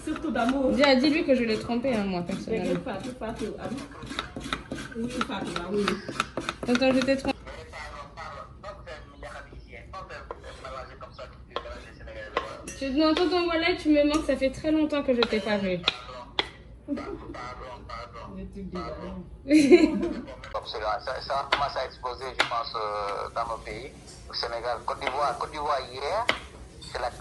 Surtout d'amour. Dis-lui que je l'ai trompé, hein, moi, personnellement. Oui, Fatou, oui. Attends, je t'ai trompé. Non, tonton, voilà, tu me manques, ça fait très longtemps que je t'ai pas vu. Ça commence à exploser, je pense, dans nos pays, au Sénégal. Côte d'Ivoire hier,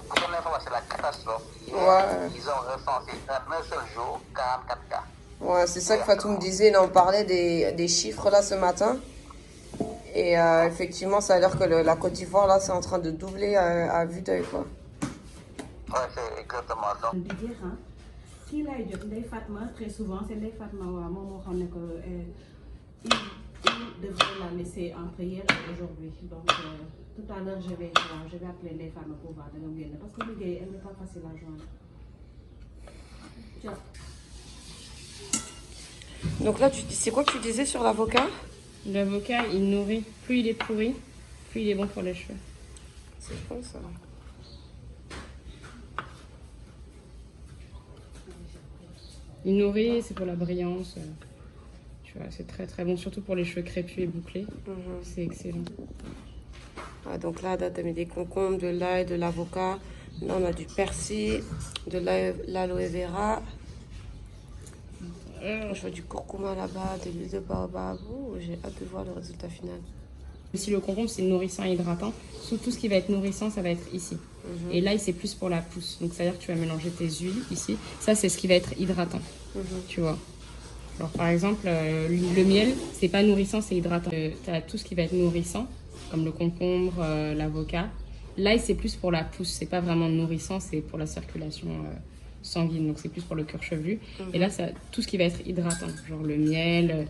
pour ton information, c'est la catastrophe. Hier, Ouais. ils ont recensé en un seul jour 44 cas. Ouais, c'est ça que Fatou me disait. Il en parlait des chiffres là ce matin. Et effectivement, ça a l'air que la Côte d'Ivoire là, c'est en train de doubler à vue d'œil, quoi. Ouais, c'est exactement ça. di dire ah kii laay jot Ndeye Fatma très souvent c'est Ndeye Fatma waaw moom moo xam ne que il devrait la laisser en prière aujourd'hui donc tout à l'heure je vais appeler Ndeye Fatma pour voir danga génn parce que liggéey elle n'est pas facile à joindre. Tiens. Donc là, c'est quoi que tu disais sur l'avocat? L'avocat, il nourrit. Plus il est pourri, plus il est bon pour les cheveux. C'est bon ça. Il nourrit, c'est pour la brillance. Tu vois, c'est très très bon, surtout pour les cheveux crépus et bouclés. C'est excellent. Ah, donc là, tu as mis des concombres, de l'ail, de l'avocat. Là, on a du persil, de l'aloe vera. Je vois du curcuma là-bas, de l'huile de baobab. Oh, j'ai hâte de voir le résultat final. Aussi, le concombre, c'est nourrissant et hydratant. Tout ce qui va être nourrissant, ça va être ici. Et là, c'est plus pour la pousse. Donc, c'est-à-dire que tu vas mélanger tes huiles ici. Ça, c'est ce qui va être hydratant. Tu vois. Alors, par exemple, le miel, c'est pas nourrissant, c'est hydratant. Tu as tout ce qui va être nourrissant, comme le concombre, l'avocat. L'ail, c'est plus pour la pousse. C'est pas vraiment nourrissant, c'est pour la circulation sanguine. Donc, c'est plus pour le cuir chevelu. Et là, ça, tout ce qui va être hydratant, genre le miel,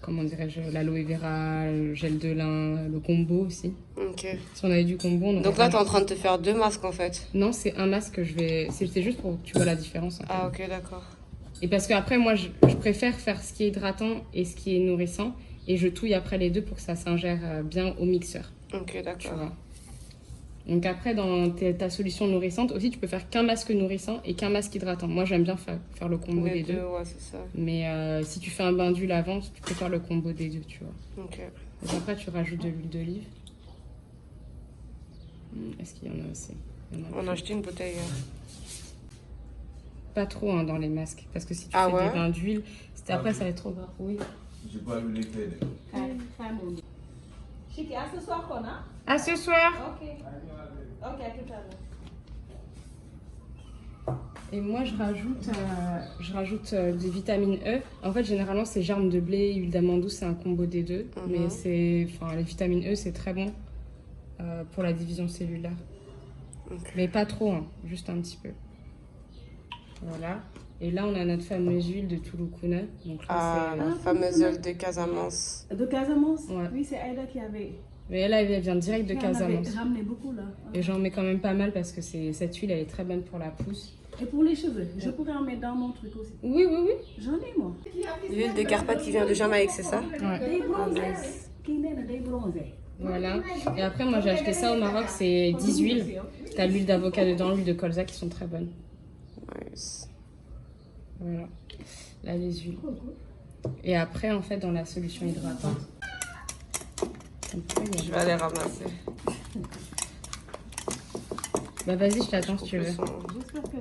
comment dirais-je, l'aloe vera, le gel de lin, le combo aussi. Ok. Si on avait du combo, on Donc là, tu es en train de te faire 2 masques en fait. Non, c'est un masque que je vais. C'est juste pour que tu vois la différence. En fait. Ah, ok, d'accord. Et parce qu'après, moi, je préfère faire ce qui est hydratant et ce qui est nourrissant. Et je touille après les deux pour que ça s'ingère bien au mixeur. Ok, Tu d'accord. vois. Donc après, dans ta solution nourrissante, aussi, tu peux faire qu'un masque nourrissant et qu'un masque hydratant. Moi, j'aime bien faire le combo des deux. Ouais, c'est ça. Mais si tu fais un bain d'huile avant, tu peux faire le combo des deux, tu vois. Ok. Donc après, tu rajoutes de l'huile d'olive. Est-ce qu'il y en a assez? On a acheté une bouteille. Pas trop hein, dans les masques. Parce que si tu fais ouais? des bains d'huile, après, ça va être trop gras. Oui. J'ai pas lu les clés. Chiki, à ce soir qu'on a? À ce soir. Ok. Ok, à tout à l'heure. Et moi, je rajoute des vitamines E. En fait, généralement, c'est germe de blé, huile d'amande douce, c'est un combo des deux. Mais les vitamines E, c'est très bon pour la division cellulaire. Mais pas trop, hein, juste un petit peu. Voilà. Et là, on a notre fameuse huile de Tulukuna. Donc là, la fameuse huile de Casamance. De Casamance? Ouais. Oui, c'est Aïda qui avait. Mais là, elle vient direct de Casamance. On ramené beaucoup là. Et j'en mets quand même pas mal parce que cette huile, elle est très bonne pour la pousse. Et pour les cheveux, je pourrais en mettre dans mon truc aussi. Oui. J'en ai moi. L'huile de Carpate qui vient de Jamaïque, c'est ça? Ouais. Des bronzés. Qui n'est des bronzés. Voilà. Et après, moi, j'ai acheté ça au Maroc, c'est 10 huiles. T'as l'huile d'avocat dedans, l'huile de colza qui sont très bonnes. Nice. Voilà. Là, les huiles. Et après, en fait, dans la solution hydratante. Je vais aller ramasser. Bah, vas-y, je t'attends si tu veux. J'espère que.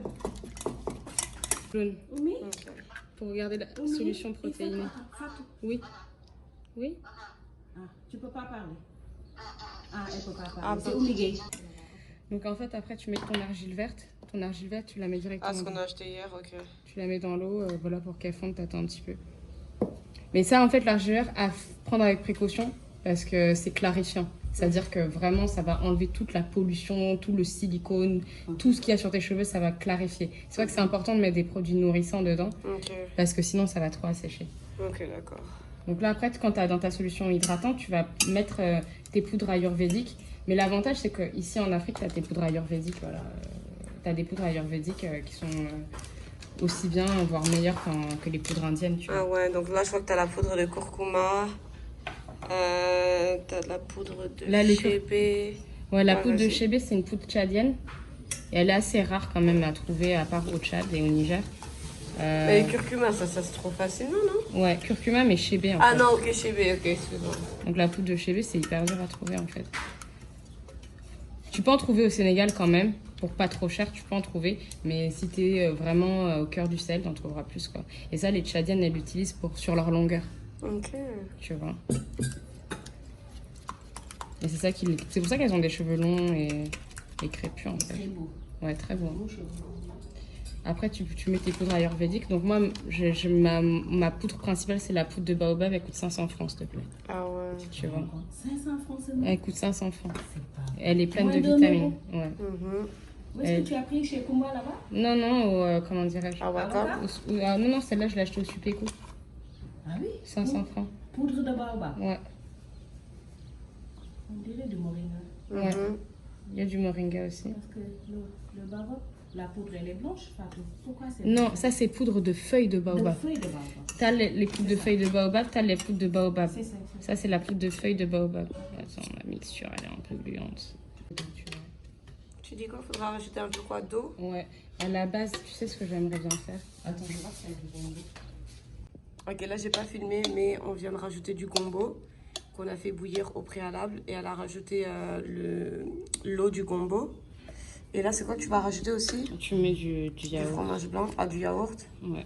Jaune. Oui. Pour regarder la solution protéinée. Fatou. Oui. Oui. Ah, tu peux pas parler. Ah, elle peut pas parler. Ah, C'est Oumigay. Donc, en fait, après, tu mets ton argile verte. Ton argile verte, tu la mets directement. Ah, ce qu'on a acheté hier, ok. Tu la mets dans l'eau, voilà, pour qu'elle fonde, t'attends un petit peu. Mais ça, en fait, l'argile verte, à prendre avec précaution parce que c'est clarifiant. C'est-à-dire que vraiment, ça va enlever toute la pollution, tout le silicone, tout ce qu'il y a sur tes cheveux, ça va clarifier. C'est vrai que c'est important de mettre des produits nourrissants dedans parce que sinon, ça va trop assécher. Ok, d'accord. Donc là, après, quand tu as dans ta solution hydratante, tu vas mettre tes poudres ayurvédiques. Mais l'avantage, c'est qu'ici en Afrique, tu as tes poudres ayurvédiques. Voilà. Tu as des poudres ayurvédiques qui sont aussi bien, voire meilleures que les poudres indiennes. Tu vois. Ah ouais, donc là, je crois que tu as la poudre de curcuma. Tu as de la poudre de chébé. Ouais, la poudre de chébé, c'est une poudre tchadienne. Et elle est assez rare quand même à trouver, à part au Tchad et au Niger. Mais curcuma, ça se trouve facilement, non? Ouais, curcuma, mais chébé en Ah fait. non, ok, chébé, ok, excuse-moi. Donc la poudre de chébé, c'est hyper dur à trouver en fait. Tu peux en trouver au Sénégal quand même, pour pas trop cher, tu peux en trouver. Mais si t'es vraiment au cœur du sel, t'en trouveras plus quoi. Et ça, les Tchadiennes, elles l'utilisent sur leur longueur, Ok. tu vois. Et c'est pour ça qu'elles ont des cheveux longs et crépus en fait. Très beau. Ouais, très beau. Beau cheveu. Après, tu mets tes poudres ayurvédiques. Donc moi, ma poudre principale, c'est la poudre de baobab. Elle coûte 500 francs, s'il te plaît. Ah ouais. Tu vois. 500 francs seulement. Elle coûte 500 francs. C'est pas... Elle est pleine Moins de de vitamines. Ouais. Mhm. Où est-ce que tu as pris chez Kumba là-bas? Non, non, comment dirais-je Ah Waka. Non, non, celle-là, je l'ai achetée au Supéco. Ah oui? 500 francs. Poudre de baobab. Ouais. On dirait du moringa. Ouais. Mhm. Il y a du moringa aussi. Parce que le baobab, la poudre elle est blanche, Fatou. Pourquoi c'est Non, blanc? ça, c'est poudre de feuilles de De baobab. feuilles de baobab. T'as les poudres de feuilles de baobab, t'as les poudres de baobab. C'est ça, c'est ça. Ça, c'est la poudre de feuilles de baobab. Attends, la mixture, elle est un peu gluante. Tu dis quoi? Faudra rajouter un peu quoi d'eau? Ouais, à la base, tu sais ce que j'aimerais bien faire? Attends, je vois que c'est du bonbon. Ok, là j'ai pas filmé, mais on vient de rajouter du gombo qu'on a fait bouillir au préalable et elle a rajouté l'eau du gombo. Et là, c'est quoi que tu vas rajouter aussi? Tu mets du Du yaourt. fromage blanc, ah du yaourt. Ouais.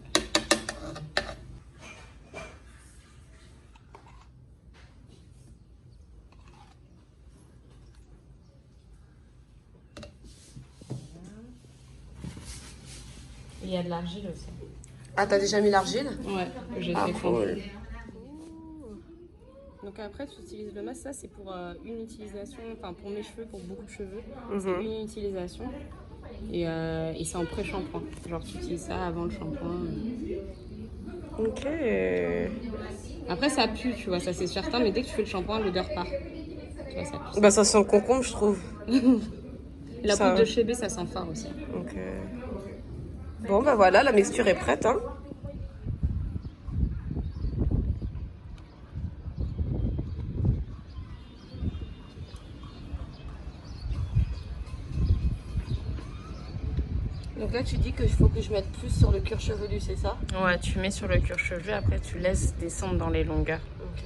Et il y a de l'argile aussi. Ah, t'as déjà mis l'argile? Ouais, que j'ai Ah, fait fondre. cool. Donc après, tu utilises le masque. Ça, c'est pour une utilisation, enfin pour mes cheveux, pour beaucoup de cheveux. C'est Mhm. une utilisation. Et c'est en pré-shampoing. Genre, tu utilises ça avant le shampoing. Ok. Après, ça pue, tu vois, ça c'est certain. Mais dès que tu fais le shampoing, l'odeur part. Tu vois, ça pue. Bah, ça sent le concombre, je trouve. La Ça- poudre de chébé, ça sent fort aussi. Ok. Bon, bah voilà, la mixture est prête, hein. Donc là, tu dis qu'il faut que je mette plus sur le cuir chevelu, c'est ça? Ouais, tu mets sur le cuir chevelu. Après, tu laisses descendre dans les longueurs. Ok.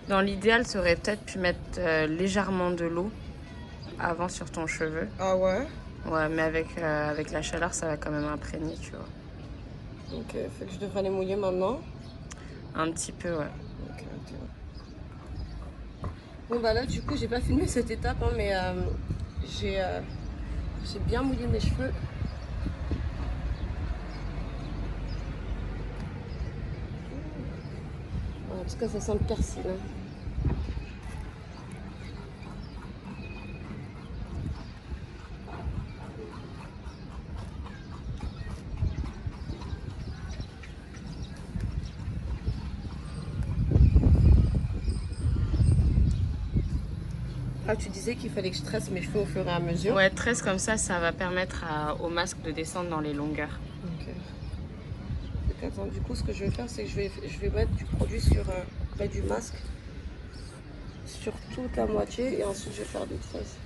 Dans l'idéal, tu aurais peut-être pu mettre légèrement de l'eau avant sur ton cheveu. Ah ouais? Ouais, mais avec la chaleur, ça va quand même imprégner, tu vois. Ok, fait que je devrais les mouiller maintenant. Un petit peu, ouais. Ok, ok. Bon bah là du coup j'ai pas filmé cette étape hein, mais j'ai bien mouillé mes cheveux. En tout cas ça sent le persil. Hein. Ah, tu disais qu'il fallait que je tresse mes cheveux au fur et à mesure. Ouais, tresse comme ça va permettre au masque de descendre dans les longueurs. Ok. Donc, attends, du coup, ce que je vais faire, c'est que je vais mettre du produit sur du masque sur toute la moitié et ensuite je vais faire des tresses.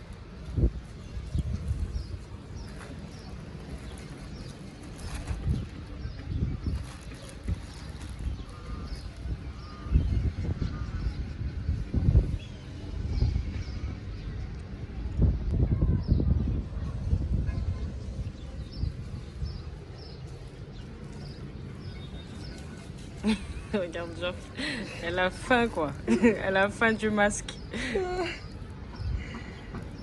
Regarde, Geoff, elle a faim, quoi. Elle a faim du masque.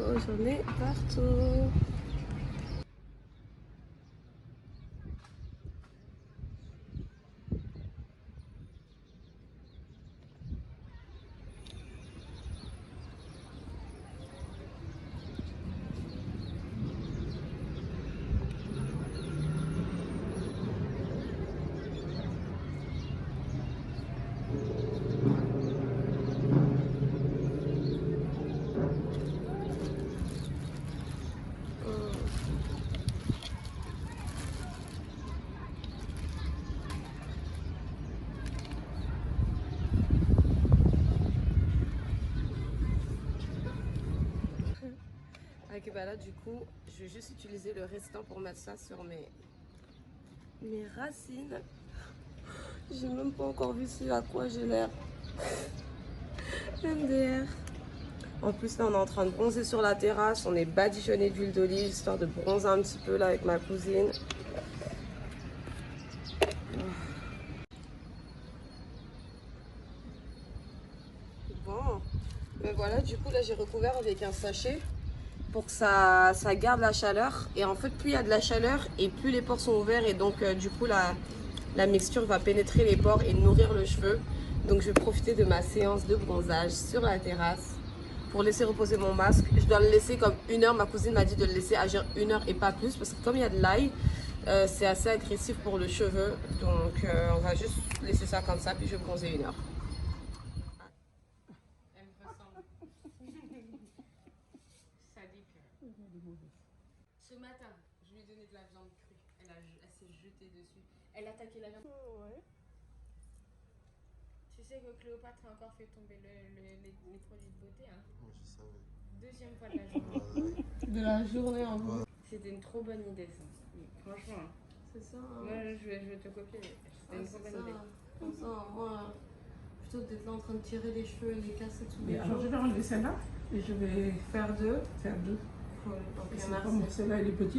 Oh, j'en ai partout. Et bah là, du coup, je vais juste utiliser le restant pour mettre ça sur mes racines. J'ai même pas encore vu ce à quoi j'ai l'air. MDR. En plus, là, on est en train de bronzer sur la terrasse. On est badigeonné d'huile d'olive, histoire de bronzer un petit peu là avec ma cousine. Bon. Mais voilà, du coup, là, j'ai recouvert avec un sachet pour que ça garde la chaleur. Et en fait, plus il y a de la chaleur et plus les pores sont ouverts. Et donc, du coup, la mixture va pénétrer les pores et nourrir le cheveu. Donc, je vais profiter de ma séance de bronzage sur la terrasse pour laisser reposer mon masque. Je dois le laisser comme 1 heure. Ma cousine m'a dit de le laisser agir 1 heure et pas plus. Parce que comme il y a de l'ail, c'est assez agressif pour le cheveu. Donc, on va juste laisser ça comme ça. Puis, je vais bronzer 1 heure. Elle me ressemble. Ça dit que... Ce matin, je lui ai donné de la viande crue. Elle s'est jetée dessus. Elle a attaqué la viande. Ouais. Tu sais que Cléopâtre a encore fait tomber les produits de beauté. Hein. Moi, je savais. 2e fois de la journée. De la journée en gros. C'était une trop bonne idée, ça. Franchement. Hein. C'est ça. Hein. Moi, je vais te copier. C'était une trop bonne idée. Comme ça, moi, plutôt que d'être là en train de tirer les cheveux et les casser tous les Mais alors, je vais enlever celle-là et je vais faire deux. Cool. Donc, Et c'est merci. comme celle-là, elle est petite,